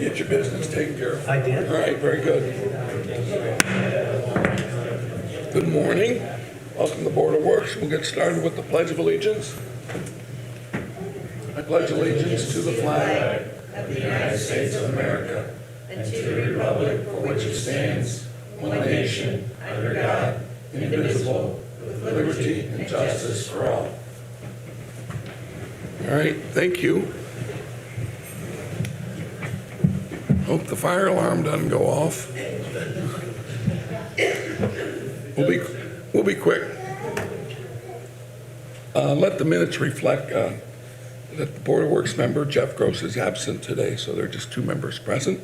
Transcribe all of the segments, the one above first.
get your business taken care of? I did. All right, very good. Good morning. Welcome to the Board of Works. We'll get started with the Pledge of Allegiance. I pledge allegiance to the flag of the United States of America and to the republic for which it stands, one nation, under God, indivisible, with liberty and justice for all. All right, thank you. Hope the fire alarm doesn't go off. We'll be quick. Let the minutes reflect that the Board of Works member, Jeff Gross, is absent today, so there are just 2 members present.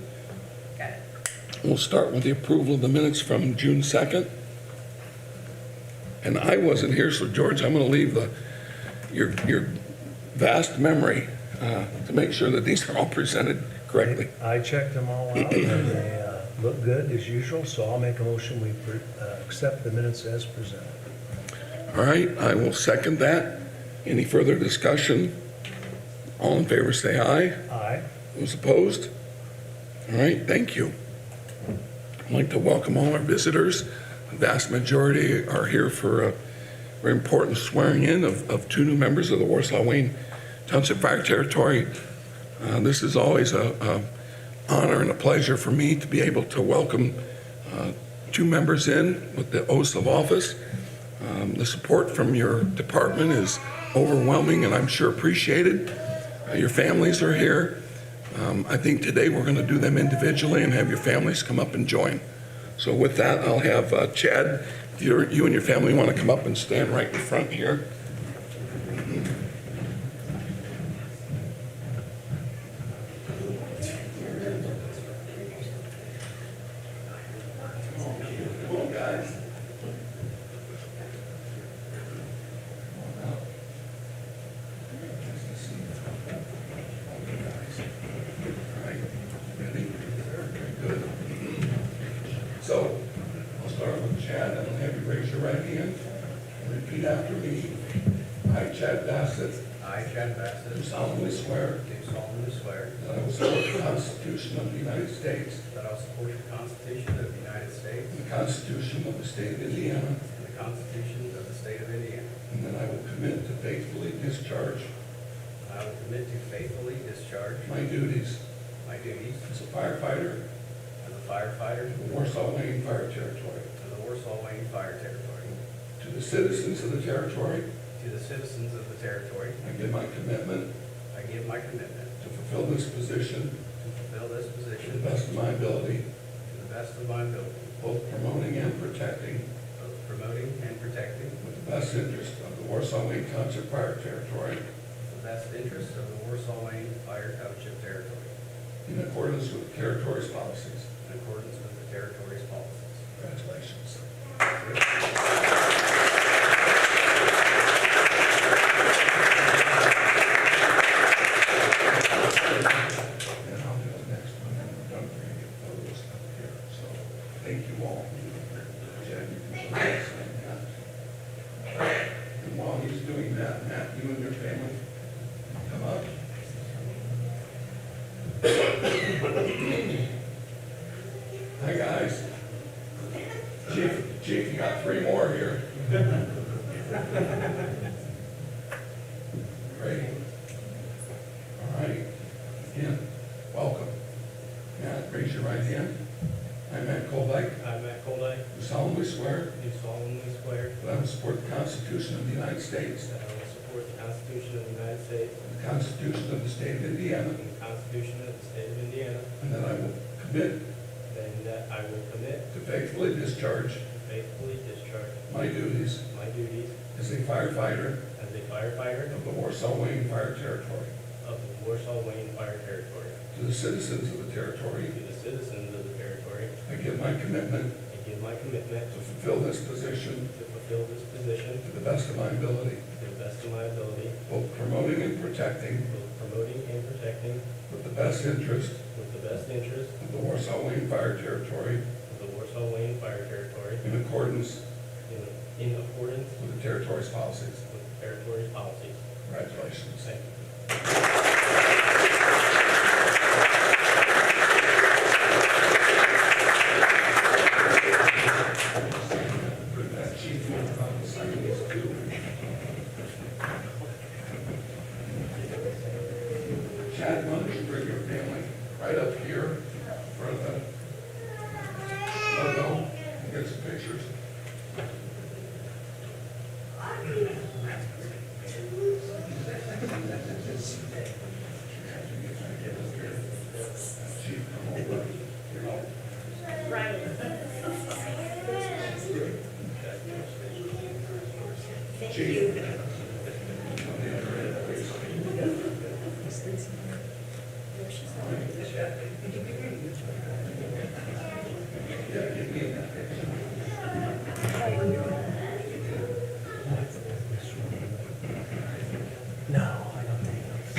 Got it. We'll start with the approval of the minutes from June 2nd. And I wasn't here, so George, I'm going to leave your vast memory to make sure that these are all presented correctly. I checked them all out, and they look good as usual, so I'll make a motion we accept the minutes as presented. All right, I will second that. Any further discussion? All in favor say aye. Aye. Those opposed? All right, thank you. I'd like to welcome all our visitors. The vast majority are here for a very important swearing in of 2 new members of the Warsaw Wayne Township Fire Territory. This is always a honor and a pleasure for me to be able to welcome 2 members in with the oaths of office. The support from your department is overwhelming and I'm sure appreciated. Your families are here. I think today we're going to do them individually and have your families come up and join. So with that, I'll have Chad, if you and your family want to come up and stand right in front here. Come on, guys. So, I'll start with Chad, and I'll have you raise your right hand and repeat after me. I, Chad Bassett, I, Chad Bassett, do solemnly swear do solemnly swear that I will support the Constitution of the United States that I will support the Constitution of the United States and the Constitution of the State of Indiana, and the Constitution of the State of Indiana. and that I will commit to faithfully discharge I will commit to faithfully discharge my duties my duties as a firefighter as a firefighter in the Warsaw Wayne Fire Territory, of the Warsaw Wayne Fire Territory. to the citizens of the territory. To the citizens of the territory, I give my commitment I give my commitment to fulfill this position to fulfill this to the position best of my ability, to the best of my ability, both promoting and protecting both promoting and protecting with the best interest of the Warsaw Wayne Township Fire Territory the best interests of the Warsaw Wayne Fire Township Territory in accordance with the territory's policies. in accordance with the territory's policies. Congratulations. And I'll do the next one, and we're done, we're gonna get photos up here. So, thank you all. Chad, you can go ahead and sign that. And while he's doing that, Matt, you and your family come up. Hi, guys. Chief, you got 3 more here. Great. All right. Again, welcome. Matt, raise your right hand. I, Matt Colbeck, I, Matt Colday, do solemnly swear do solemnly swear that I will support the Constitution of the United States that I will support the Constitution of the United States and the Constitution of the State of Indiana, and the Constitution of the State of Indiana, and that I will commit and that I will commit to faithfully discharge to faithfully discharge my duties my duties as a firefighter as a firefighter of the Warsaw Wayne Fire Territory, of the Warsaw Wayne Fire Territory. to the citizens of the territory. To the citizens of the territory, I give my commitment I give my commitment to fulfill this position to fulfill this position to the best of my ability, to the best of my ability, both promoting and protecting both promoting and protecting with the best interest with the best interest of the Warsaw Wayne Fire Territory of the Warsaw Wayne Fire Territory in accordance in accordance with the territory's policies. with the territory's policies. Congratulations. Thank you. right up here for the logo, get some pictures. No, I don't think so.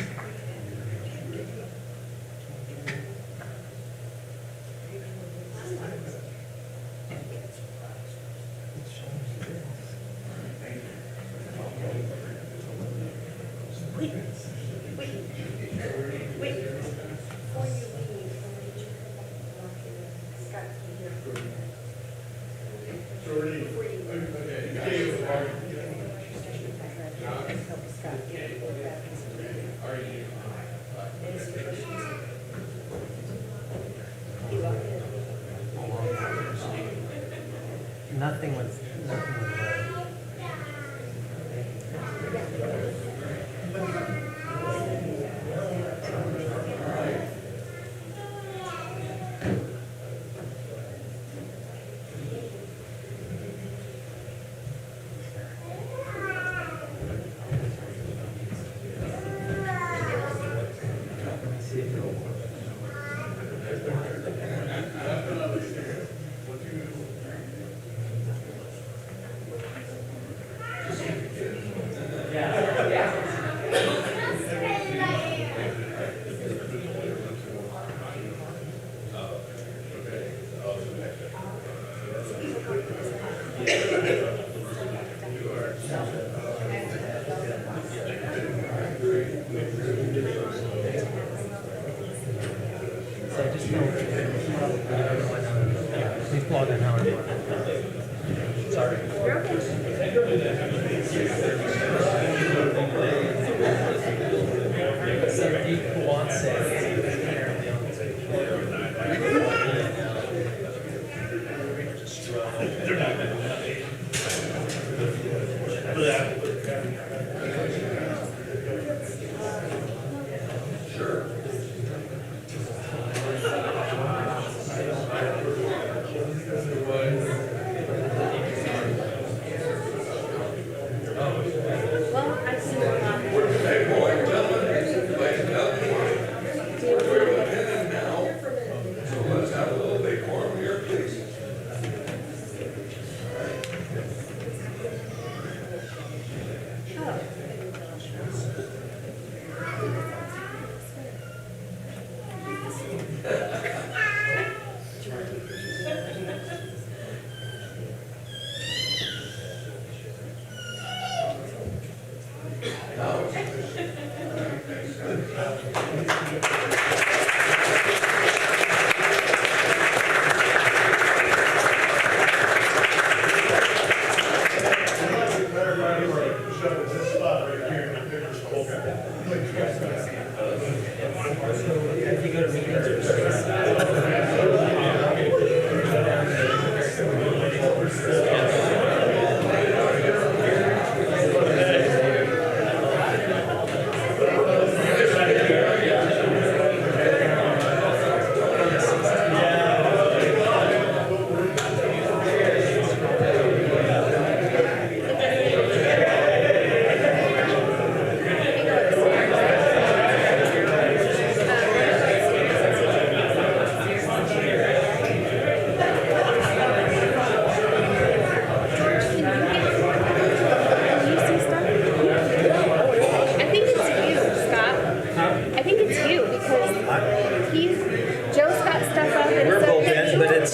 Nothing was right. So I just know. Please log in, Howard. Sorry. Sandeep wants Let's have a little decorum here, please.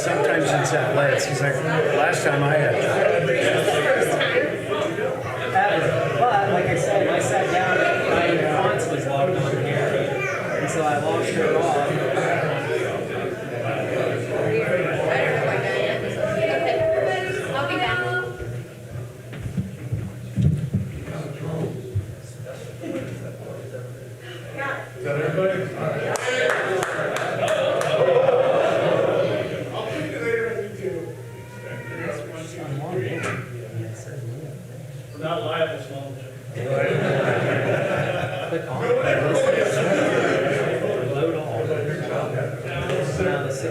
sometimes it's that late. It's like last time I had. Ever. But like I said, I sat down and my fonts was logged on here. And so I logged her off. I'll be back. Is that everybody? All right. My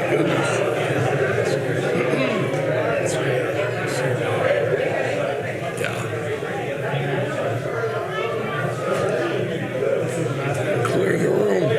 goodness. Yeah. Clear the room.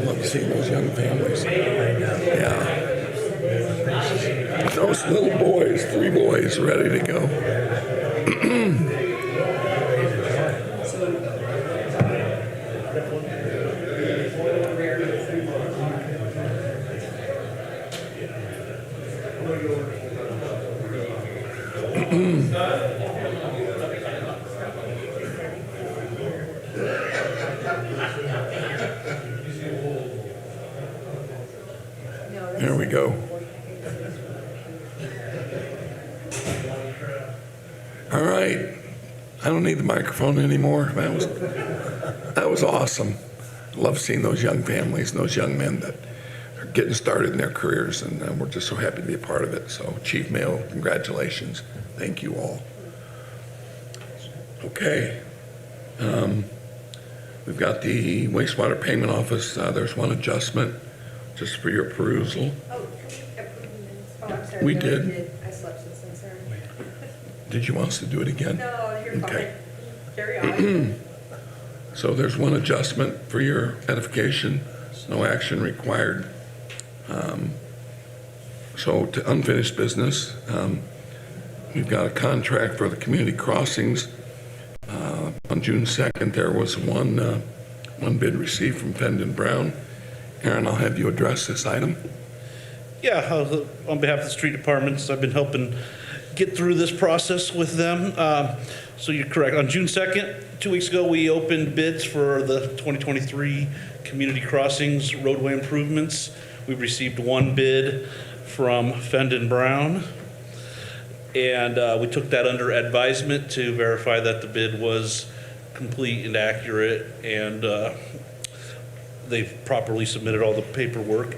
Love seeing those young families. Yeah. Those little boys, 3 boys ready to go. There we go. All right. I don't need the microphone anymore. That was awesome. Love seeing those young families and those young men that are getting started in their careers, and we're just so happy to be a part of it. So, Chief Mayo, congratulations. Thank you all. Okay. We've got the wastewater payment office. There's one adjustment just for your perusal. Oh, I'm sorry. We No, did. I slept since then, sorry. Did you want us to do it again? No, you're Okay. fine. Carry on. So there's one adjustment for your edification, no action required. So to unfinished business, we've got a contract for the community crossings. On June 2nd, there was one bid received from Fendon Brown. Aaron, I'll have you address this item. Yeah, on behalf of the street departments, I've been helping get through this process with them. So you're correct. On June 2nd, 2 weeks ago, we opened bids for the 2023 community crossings roadway improvements. We received one bid from Fendon Brown. And we took that under advisement to verify that the bid was complete and accurate, and they've properly submitted all the paperwork.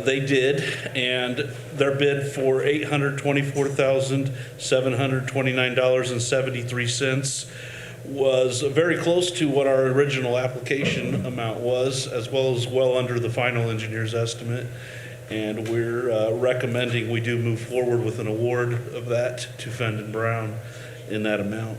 They did, and their bid for $824,729.73 was very close to what our original application amount was, as well under the final engineer's estimate. And we're recommending we do move forward with an award of that to Fendon Brown in that amount.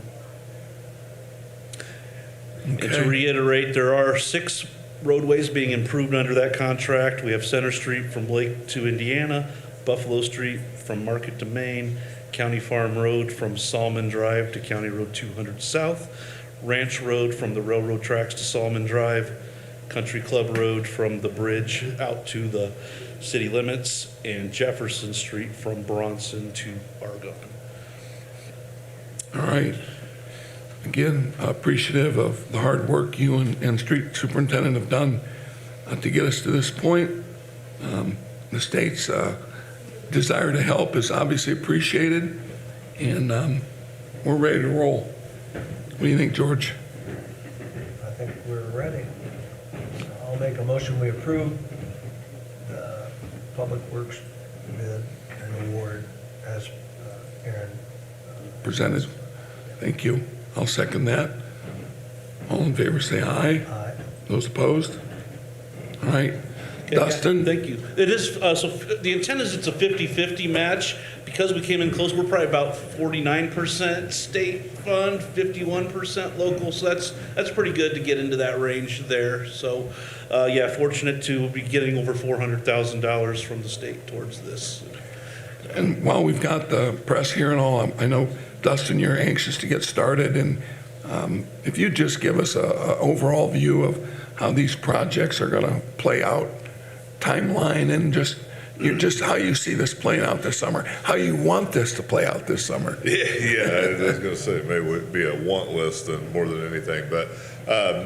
And to Okay. reiterate, there are 6 roadways being improved under that contract. We have Center Street from Lake to Indiana, Buffalo Street from Market to Maine, County Farm Road from Salmon Drive to County Road 200 South, Ranch Road from the railroad tracks to Salmon Drive, Country Club Road from the bridge out to the city limits, and Jefferson Street from Bronson to Argonne. All right. Again, appreciative of the hard work you and street superintendent have done to get us to this point. The state's desire to help is obviously appreciated, and we're ready to roll. What do you think, George? I think we're ready. I'll make a motion, we approve the Public Works bid and award as Aaron. Presented. Thank you. I'll second that. All in favor, say aye. Aye. Those opposed? All right. Dustin? Thank you. It is, so the intent is it's a 50/50 match. Because we came in close, we're probably about 49% state fund, 51% local. So that's pretty good to get into that range there. So, yeah, fortunate to be getting over $400,000 from the state towards this. And while we've got the press here and all, I know, Dustin, you're anxious to get started, and if you just give us a overall view of how these projects are going to play out, timeline, and just how you see this playing out this summer, how you want this to play out this summer. Yeah, I was going to say, maybe it would be a want list more than anything. But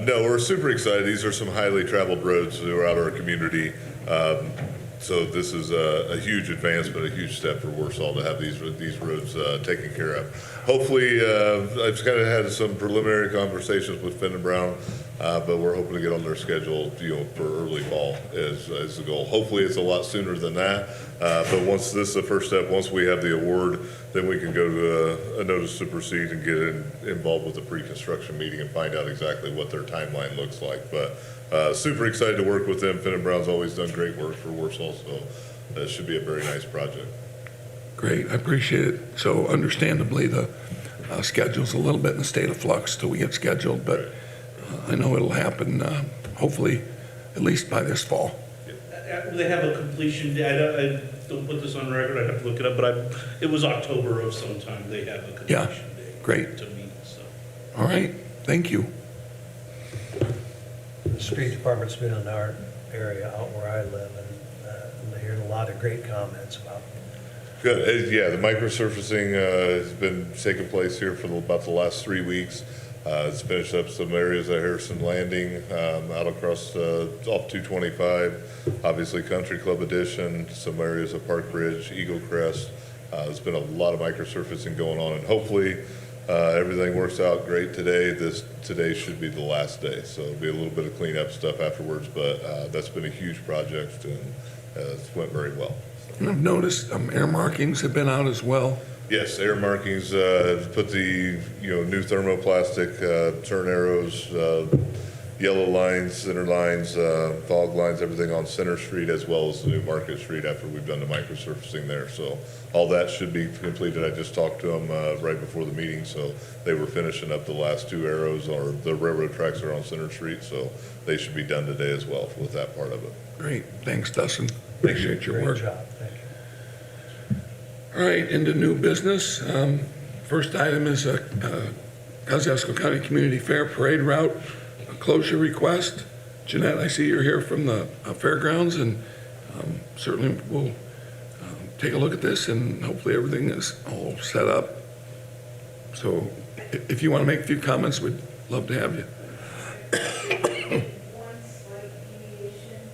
no, we're super excited. These are some highly traveled roads throughout our community. So this is a huge advancement, a huge step for Warsaw to have these roads taken care of. Hopefully, I've kind of had some preliminary conversations with Finn and Brown, but we're hoping to get on their schedule, for early fall is the goal. Hopefully, it's a lot sooner than that. But once this is the first step, once we have the award, then we can go to a notice to proceed and get involved with the pre-construction meeting and find out exactly what their timeline looks like. But super excited to work with them. Finn and Brown's always done great work for Warsaw, so it should be a very nice project. Great, I appreciate it. So understandably, the schedule's a little bit in a state of flux till we get scheduled, but I know it'll happen, hopefully, at least by this fall. They have a completion date. I don't put this on record. I'd have to look it up, but it was October of some time. They have a completion date. Great. To meet, so. All right, thank you. The street department's been in our area out where I live, and I hear a lot of great comments about it. Good. Yeah, the microsurfacing has been taking place here for about the last 3 weeks. It's finished up some areas at Harrison Landing, out across off 225, obviously Country Club Edition, some areas of Park Ridge, Eagle Crest. There's been a lot of microsurfacing going on, and hopefully everything works out great today. Today should be the last day, so it'll be a little bit of cleanup stuff afterwards, but that's been a huge project, and it's went very well. And I've noticed air markings have been out as well. Yes, air markings, put the, new thermoplastic, turn arrows, yellow lines, center lines, fog lines, everything on Center Street, as well as the new Market Street after we've done the microsurfacing there. So all that should be completed. I just talked to them right before the meeting, so they were finishing up the last 2 arrows, or the railroad tracks are on Center Street, so they should be done today as well with that part of it. Great, thanks, Dustin. Appreciate your work. Great job, thank you. All right, into new business. First item is a Kosciuszko County Community Fair Parade Route closure request. Jeanette, I see you're here from the fairgrounds, and certainly we'll take a look at this, and hopefully everything is all set up. So if you want to make a few comments, we'd love to have you. One slight deviation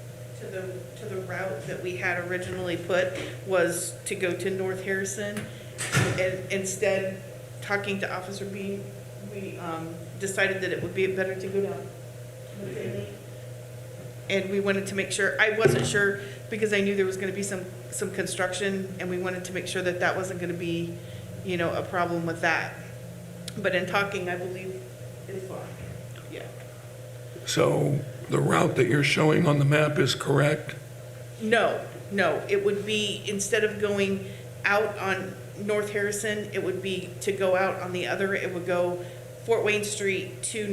to the route that we had originally put was to go to North Harrison. And instead, talking to Officer B, we decided that it would be better to go down McKinley. And we wanted to make sure, I wasn't sure, because I knew there was going to be some construction, and we wanted to make sure that that wasn't going to be, a problem with that. But in talking, I believe it's fine. Yeah. So the route that you're showing on the map is correct? No, it would be, instead of going out on North Harrison, it would be to go out on the other, it would go Fort Wayne Street to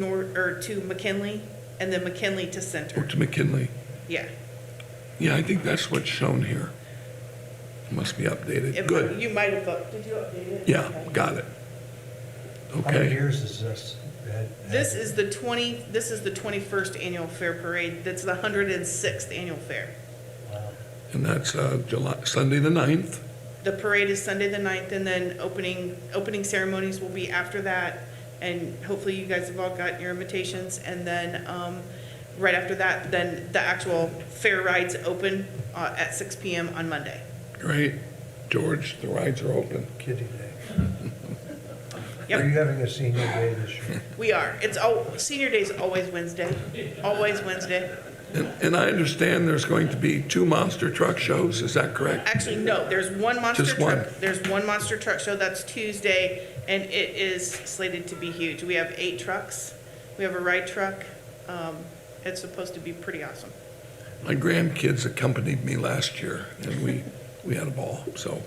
McKinley, and then McKinley to Or Center. to McKinley? Yeah. Yeah, I think that's what's shown here. Must be updated. Good. You might have, did you update it? Yeah, Okay. got it. How many Okay. years is this? This is the 21st annual fair parade. That's the 106th annual fair. Wow. And that's Sunday the 9th. The parade is Sunday the 9th, and then opening ceremonies will be after that. And hopefully you guys have all gotten your invitations. And then right after that, then the actual fair rides open at 6 p.m. on Monday. Great. George, the rides are open. Kiddie day. Yep. Are you having a senior day this year? We are. Senior day is always Wednesday. Always Wednesday. And I understand there's going to be 2 monster truck shows, is that correct? Actually, no, there's one monster Just truck. one. There's one monster truck show, that's Tuesday, and it is slated to be huge. We have 8 trucks. We have a ride truck. It's supposed to be pretty awesome. My grandkids accompanied me last year, and we had a ball. So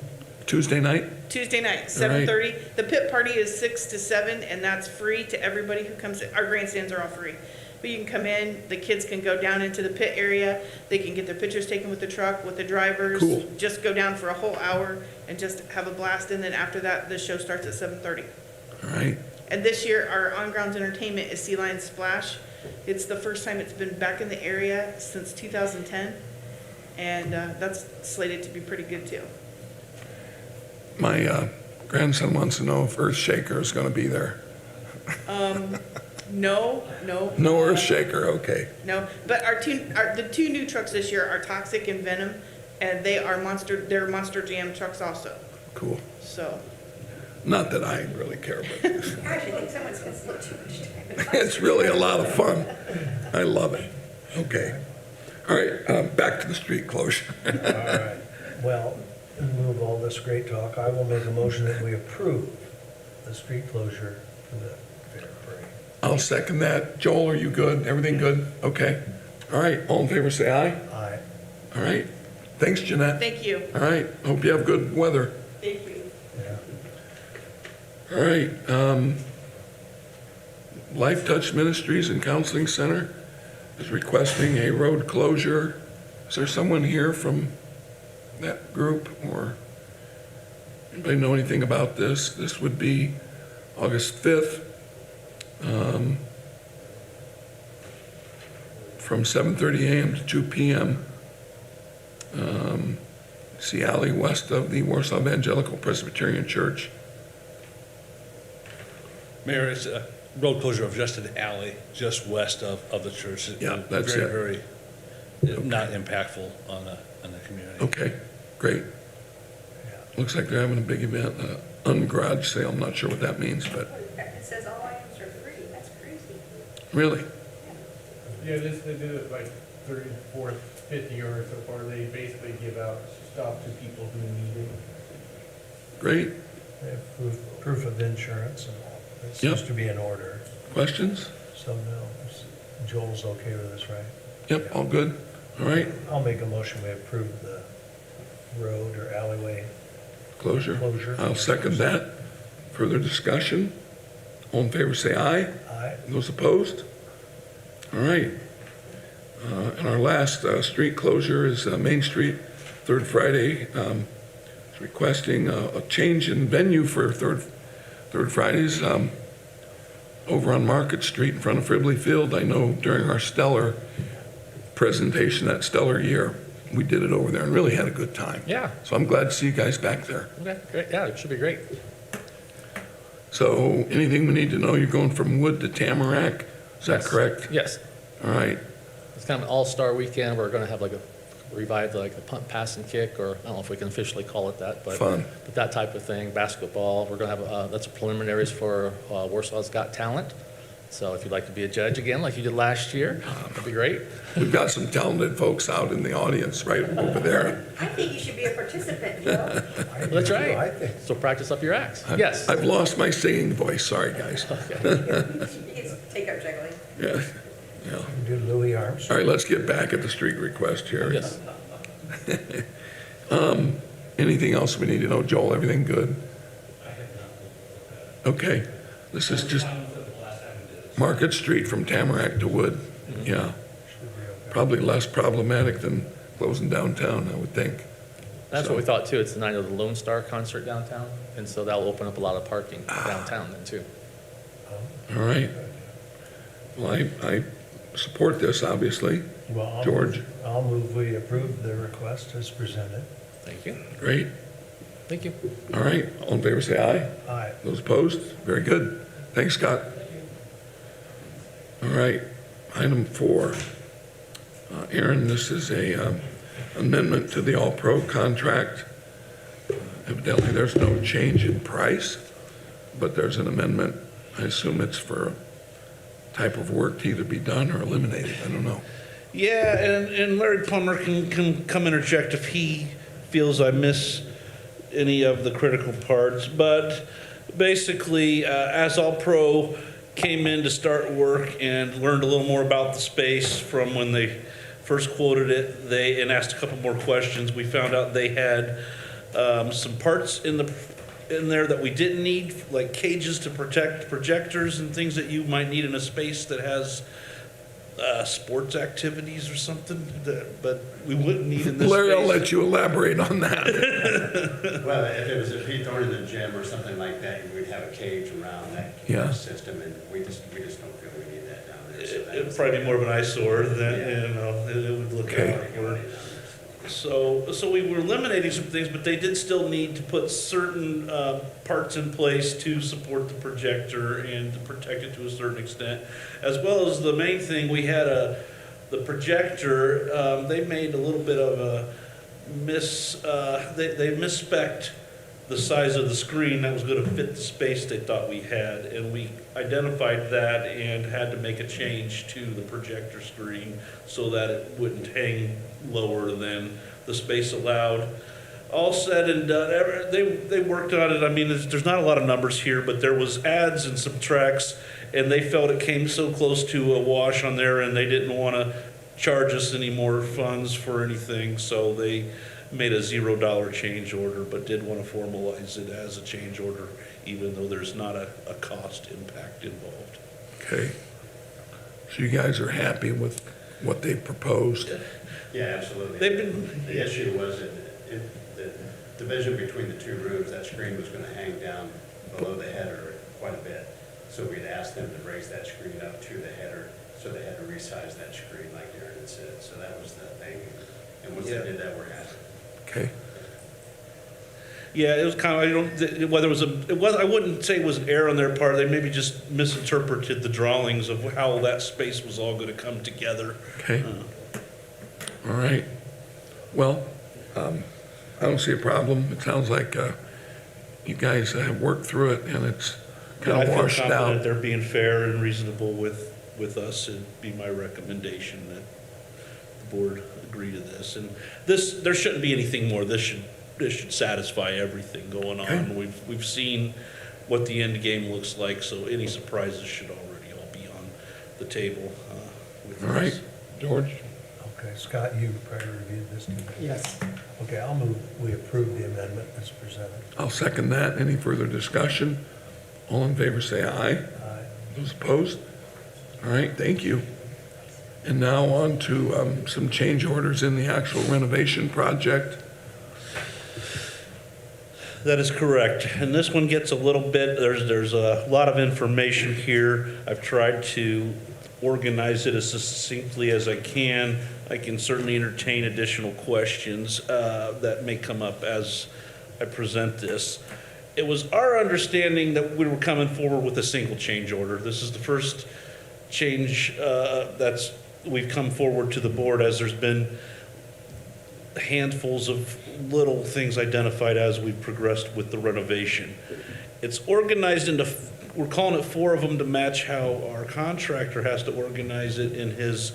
Tuesday night? Tuesday night, All right. 7:30. The pit party is 6 to 7, and that's free to everybody who comes in. Our grandstands are all free. But you can come in, the kids can go down into the pit area, they can get their pictures taken with the truck, with the drivers. Cool. Just go down for a whole hour and just have a blast, and then after that, the show starts at 7:30. All right. And this year, our on-grounds entertainment is Sea Lion Splash. It's the first time it's been back in the area since 2010, and that's slated to be pretty good too. My grandson wants to know if Earthshaker is going to be there. No. No Earthshaker, okay. No, but the two new trucks this year are Toxic and Venom, and they're Monster Jam trucks also. Cool. So, Not that I really care, but I actually think someone's going to spend too much time. it's really a lot of fun. I love it. Okay. All right, back to the street closure. All right. Well, in lieu of all this great talk, I will make a motion that we approve the street closure for the fair parade. I'll second that. Joel, are you good? Everything good? Okay. All right, all in favor, say aye. Aye. All right. Thanks, Jeanette. thank you. All right, hope you have good weather. Thank you. Yeah. All right, Life Touch Ministries and Counseling Center is requesting a road closure. Is there someone here from that group, or anybody know anything about this? This would be August 5th, from 7:30 a.m. to 2 p.m. Sea Alley west of the Warsaw Evangelical Presbyterian Church. Mayor, it's a road closure of just an alley, just west of the church. Yeah, that's it. Very, not impactful on the community. Okay, great. Looks like they're having a big event, ungarage sale. I'm not sure what that means, but It says all items are free, that's crazy. really, Yeah, they do it like 30th, 4th, 5th year so far. They basically give out stuff to people who need it. great. They have proof of insurance, and it Yep. seems to be in order. Questions? So no, Joel's okay with this, right? Yep, all good. All right, I'll make a motion, we approve the road or alleyway closure. closure. I'll second that. Further discussion? All in favor, say aye. Aye. Those opposed? All right. And our last street closure is Main Street, Third Friday. It's requesting a change in venue for Third Fridays over on Market Street in front of Fribley Field. I know during our Stellar presentation, that Stellar year, we did it over there and really had a good time. Yeah, So I'm glad to see you guys back there. okay, great, yeah, it should be great. So anything we need to know, you're going from Wood to Tamarack, is that Yes. correct? Yes, All right, it's kind of an all-star weekend, we're gonna have like a revive like the punt, pass, and kick, or I don't know if we can officially call it that, but. Fun. But that type of thing, basketball, we're gonna have, that's preliminaries for Warsaw's Got Talent. So if you'd like to be a judge again, like you did last year, that'd be great. we've got some talented folks out in the audience right over there. I think you should be a participant, Joe. I do That's too, right. I think. So practice up your acts. Yes. I've lost my singing voice, sorry, guys. Okay. You can take up juggling. Yeah, yeah. Do Louis All Armstrong. right, let's get back at the street request here. Yes. Anything else we need to know, Joel? Everything good? Okay, this is just Market Street from Tamarack to Wood. Yeah, probably less problematic than closing downtown, I would think. That's what we thought too. It's the night of the Lone Star concert downtown, and so that'll open up a lot of parking downtown then too. All right. Well, I support this, obviously. Well, I'll George. I'll move we approve the request as presented. Thank you. Great. Thank you. All right, all in favor, say aye. Aye. Those opposed? Very good. Thanks, Scott. All right, item 4. Aaron, this is a amendment to the All-Pro contract. Evidently, there's no change in price, but there's an amendment. I assume it's for a type of work to either be done or eliminated. I don't know. Yeah, and Larry Plummer can come interject if he feels I miss any of the critical parts. But basically, as All Pro came in to start work and learned a little more about the space from when they first quoted it, and asked a couple more questions. We found out they had some parts in there that we didn't need, like cages to protect projectors and things that you might need in a space that has sports activities or something, but we wouldn't need in this Larry, I'll space. let you elaborate on that. Well, if it was a P-thorn in the gym or something like that, we'd have a cage around that Yeah. system, and we just don't feel we need that down there. So that It'd was- probably be more of an eyesore than, it would look Okay. awkward. So we were eliminating some things, but they did still need to put certain parts in place to support the projector and to protect it to a certain extent. As well as the main thing, we had the projector, they made a little bit of a they misspec'd the size of the screen that was gonna fit the space they thought we had. And we identified that and had to make a change to the projector screen so that it wouldn't hang lower than the space allowed. All said and done, they worked on it. I mean, there's not a lot of numbers here, but there was adds and subtracts, and they felt it came so close to a wash on there, and they didn't want to charge us any more funds for anything, so they made a $0 change order, but did want to formalize it as a change order, even though there's not a cost impact involved. Okay. So you guys are happy with what they proposed? Yeah, absolutely. They've been- The issue was that the division between the two rooms, that screen was gonna hang down below the header quite a bit. So we'd asked them to raise that screen up to the header, so they had to resize that screen like Aaron had said. So that was the thing. And once they Yeah. did that, we're happy. Okay. Yeah, it was kind of, whether it was, I wouldn't say it was an error on their part, they maybe just misinterpreted the drawings of how that space was all gonna come together. Okay. All right. Well, I don't see a problem. It sounds like you guys have worked through it and it's Yeah, kind of washed I feel confident out. they're being fair and reasonable with us. It'd be my recommendation that the board agree to this. And there shouldn't be anything more. This should satisfy everything going on. Okay. We've seen what the end game looks like, so any surprises should already all be on the table with All right, this. George? Okay, Scott, you probably reviewed this too. Yes. Okay, I'll move, we approve the amendment as presented. I'll second that. Any further discussion? All in favor, say aye. Aye. Those opposed? All right, thank you. And now on to some change orders in the actual renovation project. That is correct. And this one gets a little bit, there's a lot of information here. I've tried to organize it as succinctly as I can. I can certainly entertain additional questions that may come up as I present this. It was our understanding that we were coming forward with a single change order. This is the first change we've come forward to the board, as there's been handfuls of little things identified as we've progressed with the renovation. It's organized into, we're calling it 4 of them to match how our contractor has to organize it in his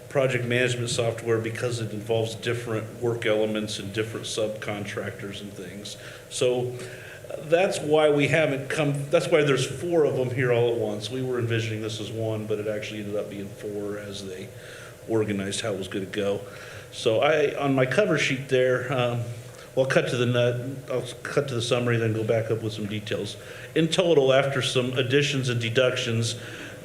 project management software, because it involves different work elements and different subcontractors and things. So that's why that's why there's 4 of them here all at once. We were envisioning this as one, but it actually ended up being 4 as they organized how it was gonna go. So on my cover sheet there, I'll cut to the summary, then go back up with some details. In total, after some additions and deductions,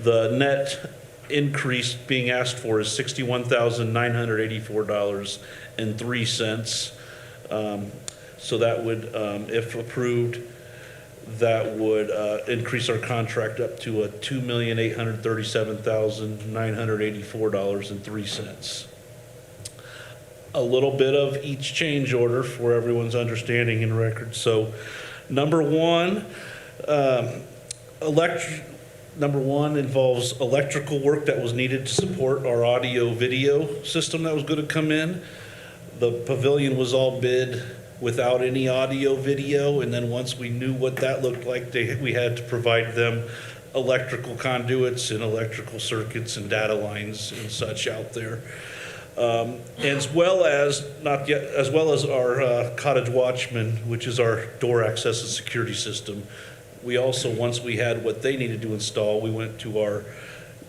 the net increase being asked for is $61,984.03. So that would, if approved, that would increase our contract up to $2,837,984.03. A little bit of each change order for everyone's understanding and record. So, number one involves electrical work that was needed to support our audio video system that was going to come in. The pavilion was all bid without any audio video, and then once we knew what that looked like, we had to provide them electrical conduits and electrical circuits and data lines and such out there. As well as our Cottage Watchman, which is our door access and security system. We also, once we had what they needed to install, we went to our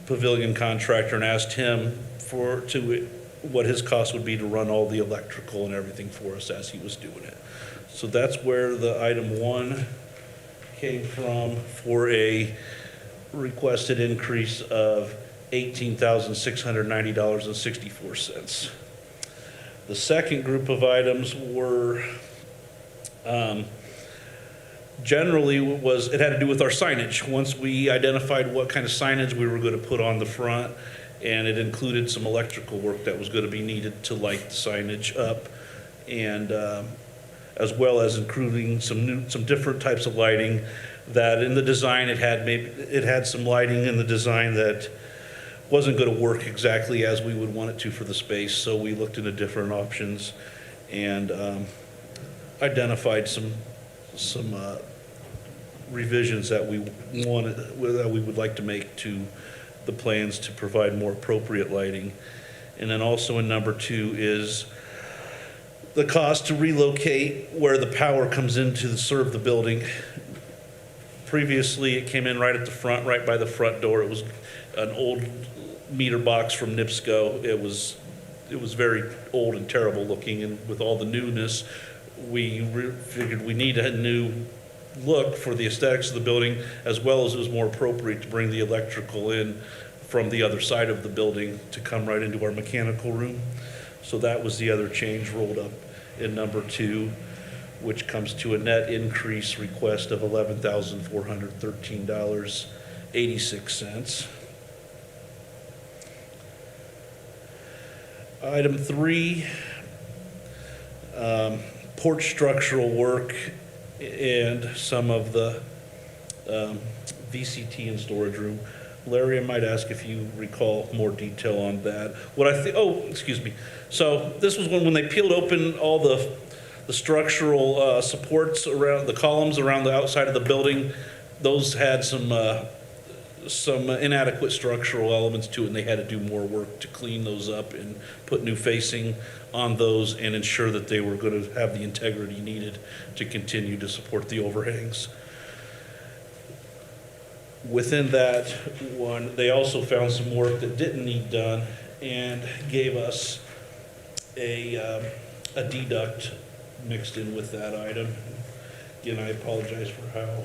pavilion contractor and asked him to what his cost would be to run all the electrical and everything for us as he was doing it. So that's where the item 1 came from for a requested increase of $18,690.64. The second group of items were generally it had to do with our signage. Once we identified what kind of signage we were going to put on the front, and it included some electrical work that was going to be needed to light the signage up, and as well as including some different types of lighting that in the design it had some lighting in the design that wasn't going to work exactly as we would want it to for the space. So we looked into different options and identified some revisions that we would like to make to the plans to provide more appropriate lighting. And then also in number 2 is the cost to relocate where the power comes in to serve the building. Previously, it came in right at the front, right by the front door. It was an old meter box from NIPSCO. It was very old and terrible looking, and with all the newness, we figured we need a new look for the aesthetics of the building, as well as it was more appropriate to bring the electrical in from the other side of the building to come right into our mechanical room. So that was the other change rolled up in number 2, which comes to a net increase request of $11,413.86. Item 3, porch structural work and some of the VCT and storage room. Larry, I might ask if you recall more detail on that. Excuse me. So this was when they peeled open all the structural supports around the columns around the outside of the building. Those had some inadequate structural elements to it, and they had to do more work to clean those up and put new facing on those and ensure that they were going to have the integrity needed to continue to support the overhangs. Within that one, they also found some work that didn't need done and gave us a deduct mixed in with that item. Again, I apologize for how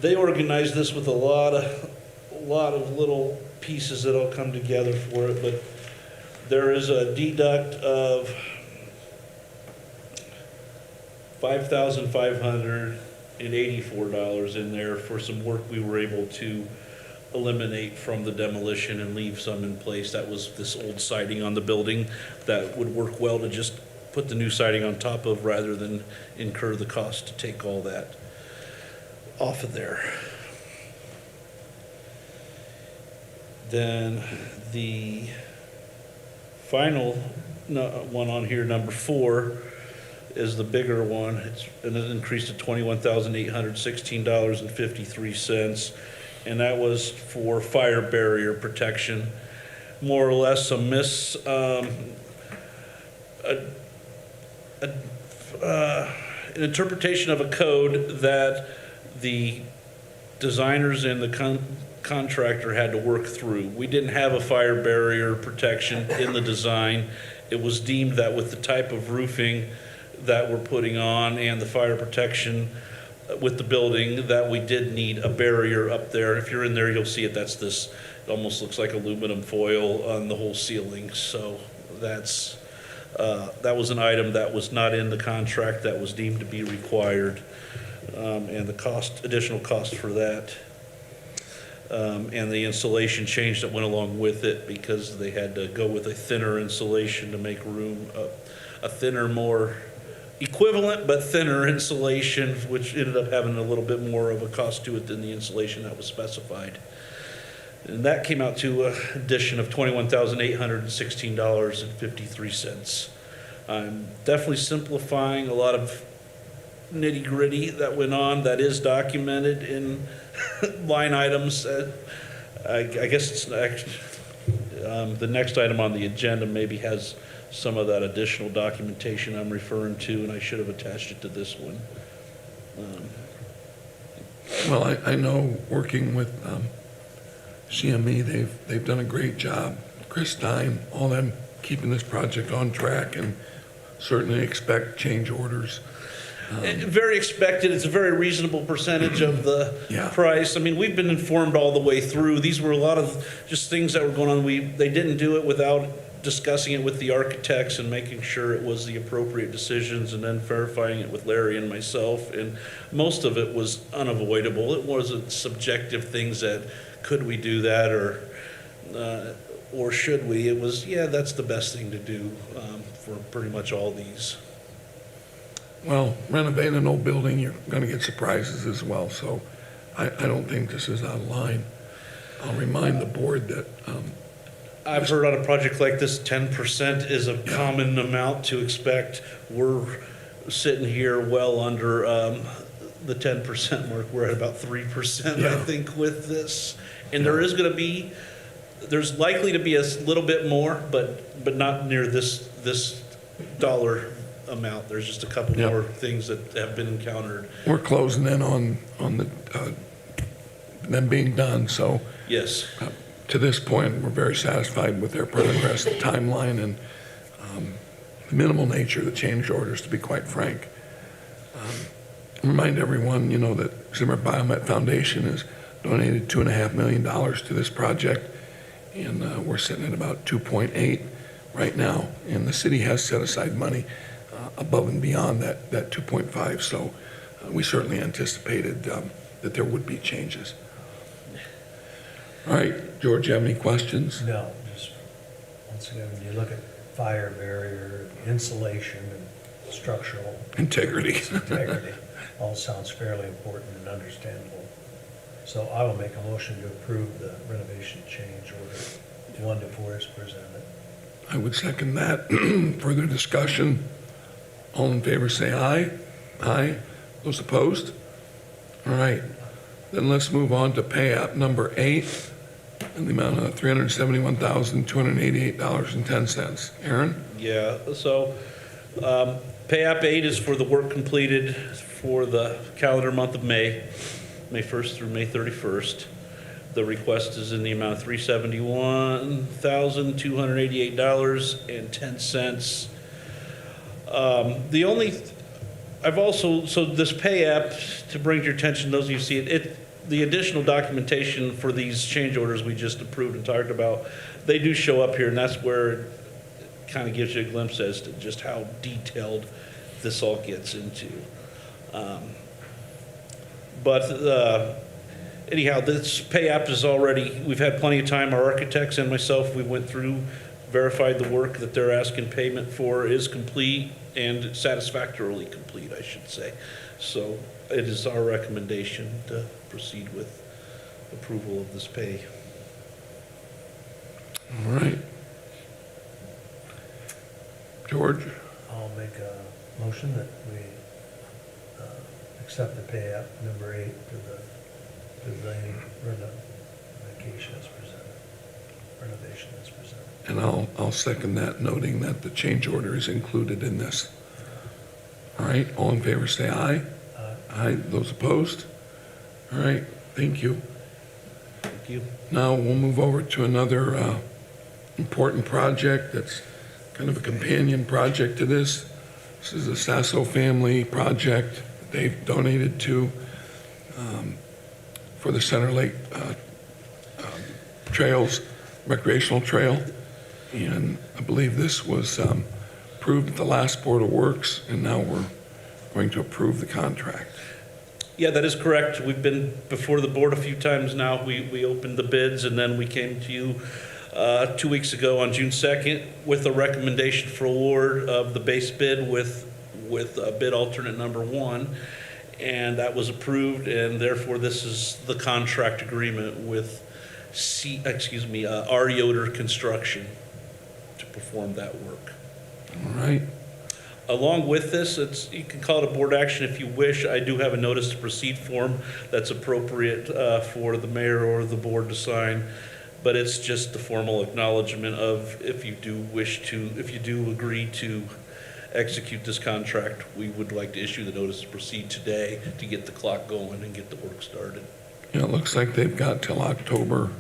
they organized this with a lot of little pieces that all come together for it, but there is a deduct of $5,584 in there for some work we were able to eliminate from the demolition and leave some in place. That was this old siding on the building that would work well to just put the new siding on top of rather than incur the cost to take all that off of there. Then the final one on here, number 4, is the bigger one. And it increased to $21,816.53, and that was for fire barrier protection. More or less an interpretation of a code that the designers and the contractor had to work through. We didn't have a fire barrier protection in the design. It was deemed that with the type of roofing that we're putting on and the fire protection with the building, that we did need a barrier up there. If you're in there, you'll see it. That's this, it almost looks like aluminum foil on the whole ceiling. So that was an item that was not in the contract that was deemed to be required, and the additional cost for that. And the insulation change that went along with it, because they had to go with a thinner insulation to make room, a thinner, more equivalent but thinner insulation, which ended up having a little bit more of a cost to it than the insulation that was specified. And that came out to an addition of $21,816.53. I'm definitely simplifying a lot of nitty gritty that went on that is documented in line items. I guess it's the next item on the agenda maybe has some of that additional documentation I'm referring to, and I should have attached it to this one. Well, I know working with CME, they've done a great job Chris Stein, all them keeping this project on track, and certainly expect change orders. Very expected. It's a very reasonable percentage of the Yeah. price. I mean, we've been informed all the way through. These were a lot of just things that were going on. They didn't do it without discussing it with the architects and making sure it was the appropriate decisions, and then verifying it with Larry and myself. And most of it was unavoidable. It wasn't subjective things that, could we do that, or should we? It was, yeah, that's the best thing to do for pretty much all these. Well, renovating an old building, you're gonna get surprises as well, so I don't think this is out of line. I'll remind the board that, I've heard on a project like this, 10% is a common amount to expect. We're sitting here well under the 10% mark. We're at about 3%, I Yeah. think, with this. And there's likely to be a little bit more, but not near this dollar amount. There's just a couple Yeah. more things that have been encountered. we're closing in on the, them being done, so Yes. to this point, we're very satisfied with their progress, the timeline, and the minimal nature of the change orders, to be quite frank. Remind everyone, that Zimmer Biomet Foundation has donated $2.5 million to this project, and we're sitting at about 2.8 right now, and the city has set aside money above and beyond that 2.5, so we certainly anticipated that there would be changes. All right, George, you have any questions? No, just, once again, when you look at fire barrier, insulation, and structural Integrity. integrity, all sounds fairly important and understandable. So I will make a motion to approve the renovation change order 1 to 4 as presented. I would second that. Further discussion? All in favor, say aye. Aye. Those opposed? All right. Then let's move on to pay app number 8 in the amount of $371,288.10. Aaron? Yeah, so pay app 8 is for the work completed for the calendar month of May 1st through May 31st. The request is in the amount of $371,288.10. So this pay app, to bring to your attention, those of you who see it, the additional documentation for these change orders we just approved and talked about, they do show up here, and that's where it kind of gives you a glimpse as to just how detailed this all gets into. Anyhow, this pay app is already, we've had plenty of time, our architects and myself, we went through, verified the work that they're asking payment for is complete and satisfactorily complete, I should say. So it is our recommendation to proceed with approval of this pay. All right. George? I'll make a motion that we accept the pay app number 8 to the renovation as presented. Renovation as presented. And I'll second that, noting that the change order is included in this. All right, all in favor, say aye. Aye. Those opposed? All right, thank you. Thank you. Now, we'll move over to another important project that's kind of a companion project to this. This is a Sasso family project that they've donated to for the Center Lake Trails, recreational trail. And I believe this was approved at the last Board of Works, and now we're going to approve the contract. Yeah, that is correct. We've been before the board a few times now. We opened the bids, and then we came to you 2 weeks ago on June 2nd with a recommendation for award of the base bid with bid alternate number 1. And that was approved, and therefore this is the contract agreement with R. Yoder Construction to perform that work. All right, Along with this, you can call it a board action if you wish. I do have a notice to proceed form that's appropriate for the mayor or the board to sign, but it's just the formal acknowledgement of if you do agree to execute this contract, we would like to issue the notice to proceed today to get the clock going and get the work started. yeah, it looks like they've got till October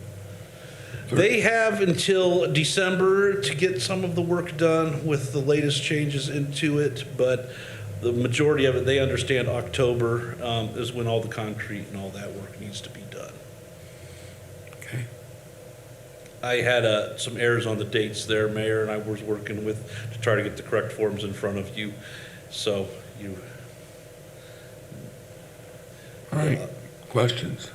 They have until December to get some of the work done with the latest changes into it, but the majority of it, they understand October is when all the concrete and all that work needs to be done. Okay. I had some errors on the dates there, Mayor, and I was working with, to try to get the correct forms in front of you, so you. All right, questions?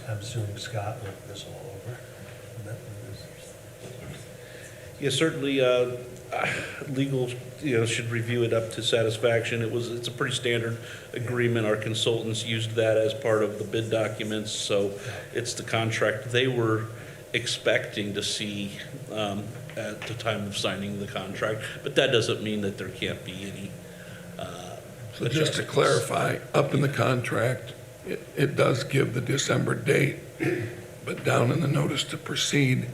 I'm assuming Scott looked this all over. That was- Yeah, certainly, legal, should review it up to satisfaction. It's a pretty standard agreement. Our consultants used that as part of the bid documents, so it's the contract they were expecting to see at the time of signing the contract. But that doesn't mean that there can't be any So just to clarify, up in the contract, it does give the December date, but down in the notice to proceed,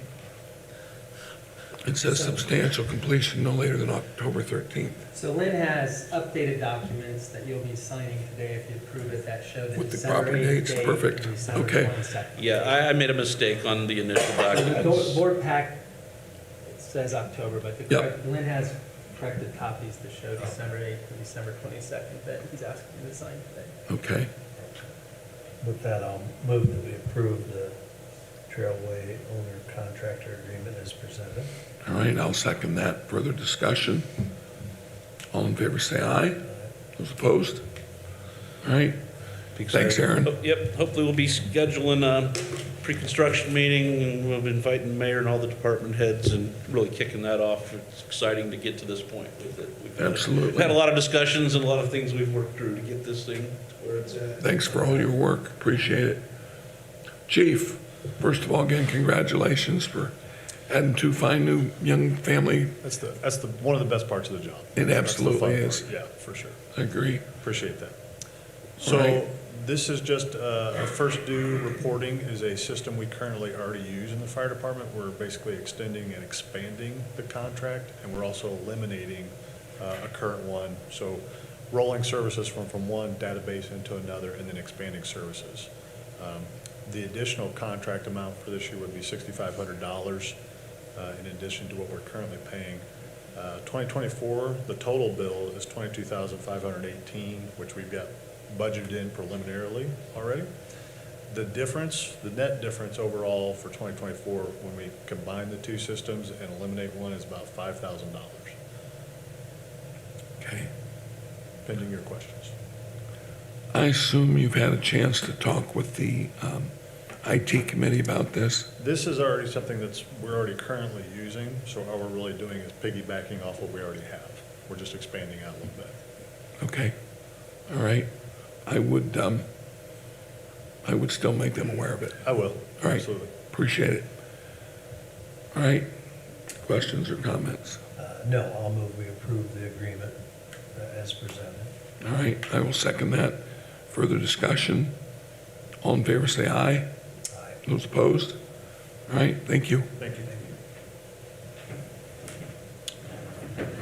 it says substantial completion no later than October 13th. So Lynn has updated documents that you'll be signing today if you approve it, that show the With the December proper 8th dates, date perfect. and December Okay. 22nd. Yeah, I made a mistake on the initial So the documents. board pack, it says October, but the Yep. Lynn has corrected copies to show December 8th and December 22nd that he's asking you to sign today. Okay, With that, I'll move that we approve the Trailway owner contractor agreement as presented. all right, I'll second that. Further discussion? All in favor, say aye. Those opposed? All right, thanks, Aaron. Yep, hopefully we'll be scheduling a pre-construction meeting, and we'll be inviting the mayor and all the department heads and really kicking that off. It's exciting to get to this point with it. We've Absolutely. had a lot of discussions and a lot of things we've worked through to get this thing to where it's at. Thanks for all your work, appreciate it. Chief, first of all, again, congratulations for adding two fine new young family. That's one of the best parts of the job. It That's the fun absolutely part. is. Yeah, for sure. I agree. Appreciate that. All right. So this is just a first due reporting is a system we currently already use in the fire department. We're basically extending and expanding the contract, and we're also eliminating a current one. So rolling services from one database into another and then expanding services. The additional contract amount for this year would be $6,500 in addition to what we're currently paying. 2024, the total bill is $22,518, which we've got budgeted in preliminarily already. The difference, the net difference overall for 2024, when we combine the two systems and eliminate one, is about $5,000, Okay. pending your questions. I assume you've had a chance to talk with the IT committee about this? This is already something we're already currently using, so all we're really doing is piggybacking off what we already have. We're just expanding out a little bit. Okay, all right. I would still make them aware of it. I will, All right, absolutely. appreciate it. All right, questions or comments? No, I'll move we approve the agreement as presented. All right, I will second that. Further discussion? All in favor, say aye. Aye. Those opposed? All right, thank you. Thank you.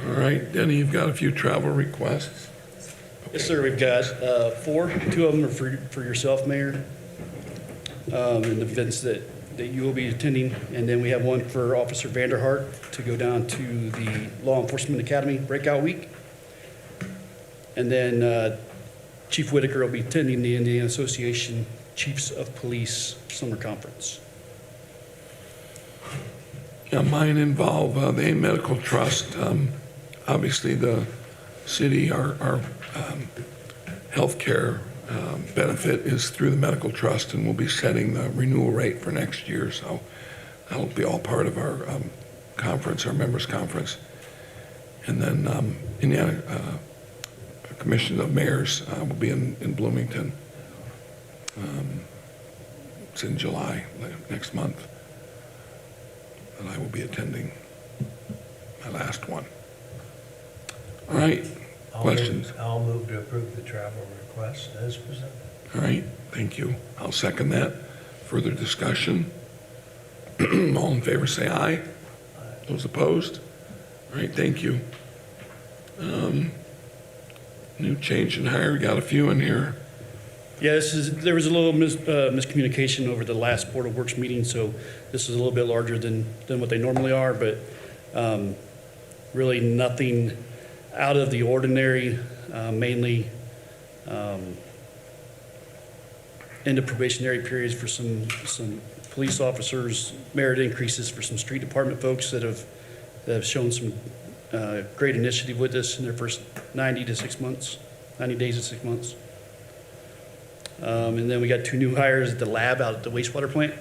All right, Denny, you've got a few travel requests. Yes, sir, we've got four. Two of them are for yourself, Mayor, in events that you will be attending. And then we have one for Officer Vanderhart to go down to the Law Enforcement Academy Breakout Week. And then Chief Whitaker will be attending the Indiana Association Chiefs of Police Summer Conference. Yeah, mine involve the AIM Medical Trust. Obviously, the city, our healthcare benefit is through the medical trust, and we'll be setting the renewal rate for next year. So that'll be all part of our conference, our members' conference. And then Indiana Commission of Mayors will be in Bloomington. It's in July, next month. And I will be attending my last one. All right, questions? I'll move to approve the travel request as presented. All right, thank you. I'll second that. Further discussion? All in favor, say aye. Those opposed? All right, thank you. New change in hire, we got a few in here. Yeah, there was a little miscommunication over the last Board of Works meeting, so this is a little bit larger than what they normally are, but really nothing out of the ordinary, mainly end of probationary periods for some police officers, merit increases for some street department folks that have shown some great initiative with us in their first 90 days to 6 months. And then we got 2 new hires at the lab out at the wastewater plant.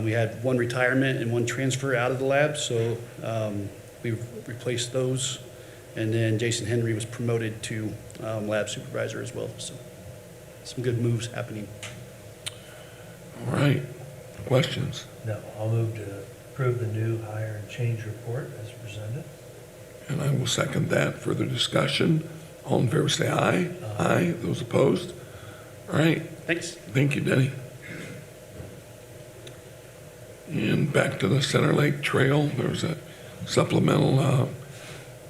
We had 1 retirement and 1 transfer out of the lab, so we replaced those. And then Jason Henry was promoted to lab supervisor as well. So some good moves happening. All right. Questions? No, I'll move to approve the new hire and change report as presented. And I will second that. Further discussion? All in favor say aye. Aye. Those opposed? All right. Thanks. Thank you, Denny. And back to the Center Lake Trail. There's a supplemental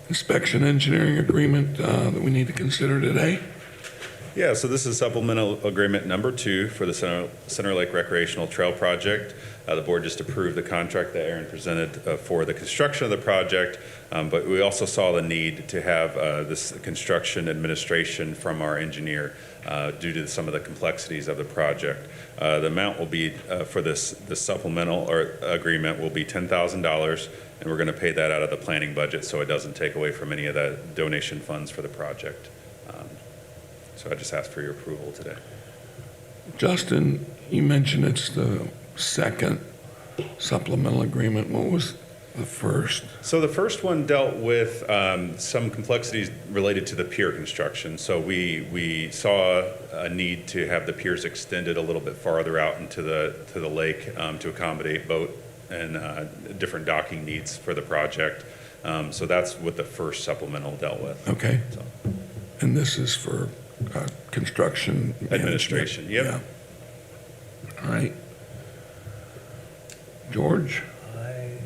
inspection engineering agreement that we need to consider today. Yeah, so this is supplemental agreement number 2 for the Center Lake Recreational Trail Project. The board just approved the contract that Aaron presented for the construction of the project, but we also saw the need to have this construction administration from our engineer due to some of the complexities of the project. The amount will be for this supplemental agreement will be $10,000, and we're going to pay that out of the planning budget so it doesn't take away from any of the donation funds for the project. So I just asked for your approval today. Justin, you mentioned it's the second supplemental agreement. What was the first? So the first one dealt with some complexities related to the pier construction. So we saw a need to have the piers extended a little bit farther out into the lake to accommodate boat and different docking needs for the project. So that's what the first supplemental dealt with. Okay. So. And this is for construction Administration, yep. Yeah. All right. George? I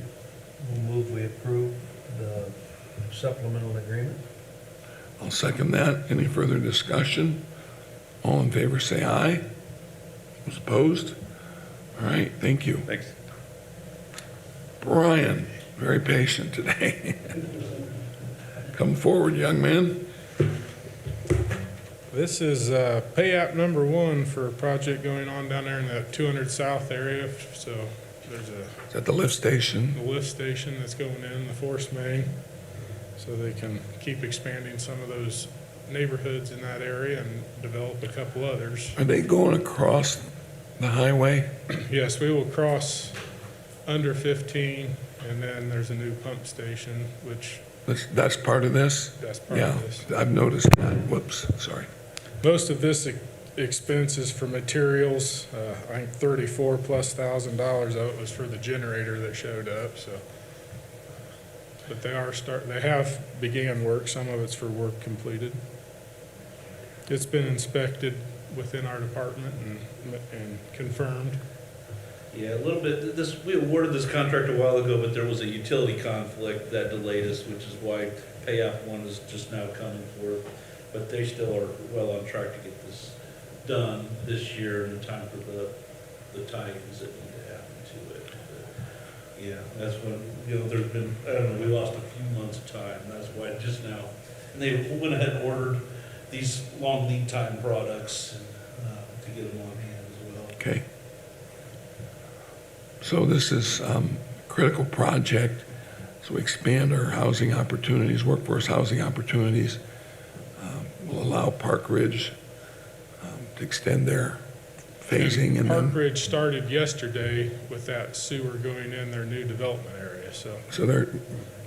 will move we approve the supplemental agreement. I'll second that. Any further discussion? All in favor say aye. Those opposed? All right, thank you. Thanks. Brian, very patient today. Come forward, young man. This is pay app number 1 for a project going on down there in the 200 South area. So there's Is that the lift station? the lift station that's going in, the force main, so they can keep expanding some of those neighborhoods in that area and develop a couple others. Are they going across the highway? Yes, we will cross under 15, and then there's a new pump station, which That's part of this? that's part Yeah, of this. I've noticed that. Whoops, sorry. Most of this expense is for materials. I think $34,000+ of it was for the generator that showed up, so. But they have began work. Some of it's for work completed. It's been inspected within our department and confirmed. Yeah, a little bit. We awarded this contract a while ago, but there was a utility conflict that delayed us, which is why payout 1 is just now coming forth. But they still are well on track to get this done this year in time for the tie-ins that need to happen to it. But, yeah, that's when, there's been, I don't know, we lost a few months of time. That's why just now, and they went ahead and ordered these long lead time products to get them on hand as well. Okay. So this is a critical project. So we expand our housing opportunities, workforce housing opportunities. We'll allow Park Ridge to extend their phasing. And Park then, Ridge started yesterday with that sewer going in their new development area, so. so they're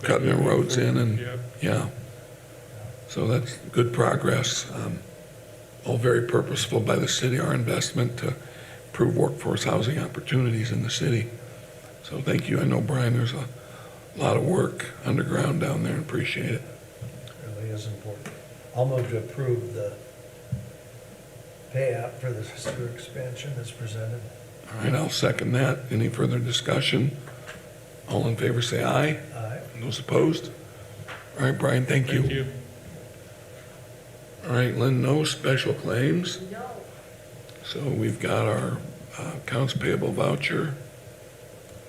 cutting their roads in and, Yep. yeah. So that's good progress. All very purposeful by the city, our investment to improve workforce housing opportunities in the city. So thank you. I know, Brian, there's a lot of work underground down there. Appreciate it. Really is important. I'll move to approve the pay app for the sewer expansion as presented. All right, I'll second that. Any further discussion? All in favor say aye. Aye. Those opposed? All right, Brian, thank you. Thank you. All right, Lynn, no special claims? No. So we've got our accounts payable voucher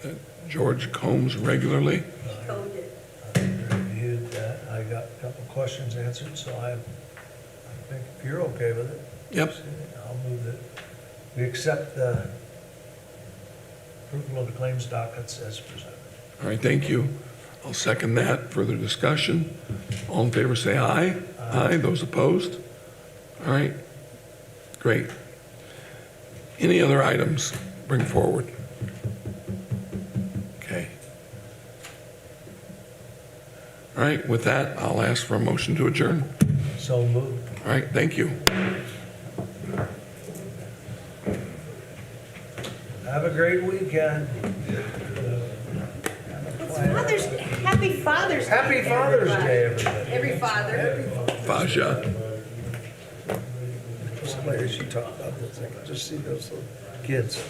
that George combs regularly. He coded it. I reviewed that, I got a couple questions answered, so I think if you're okay with it. Yep. I'll move that we accept the approval of the claims dockets as presented. All right, thank you. I'll second that. Further discussion? All in favor, say aye. Aye. Those opposed? All right, great. Any other items bring forward? Okay. All right, with that, I'll ask for a motion to adjourn. So moved. All right, thank you. Have a great weekend. Happy Father's Day. Happy Father's Day, everybody. Every father. Faja. It's hilarious you talk about this. I can just see those little kids.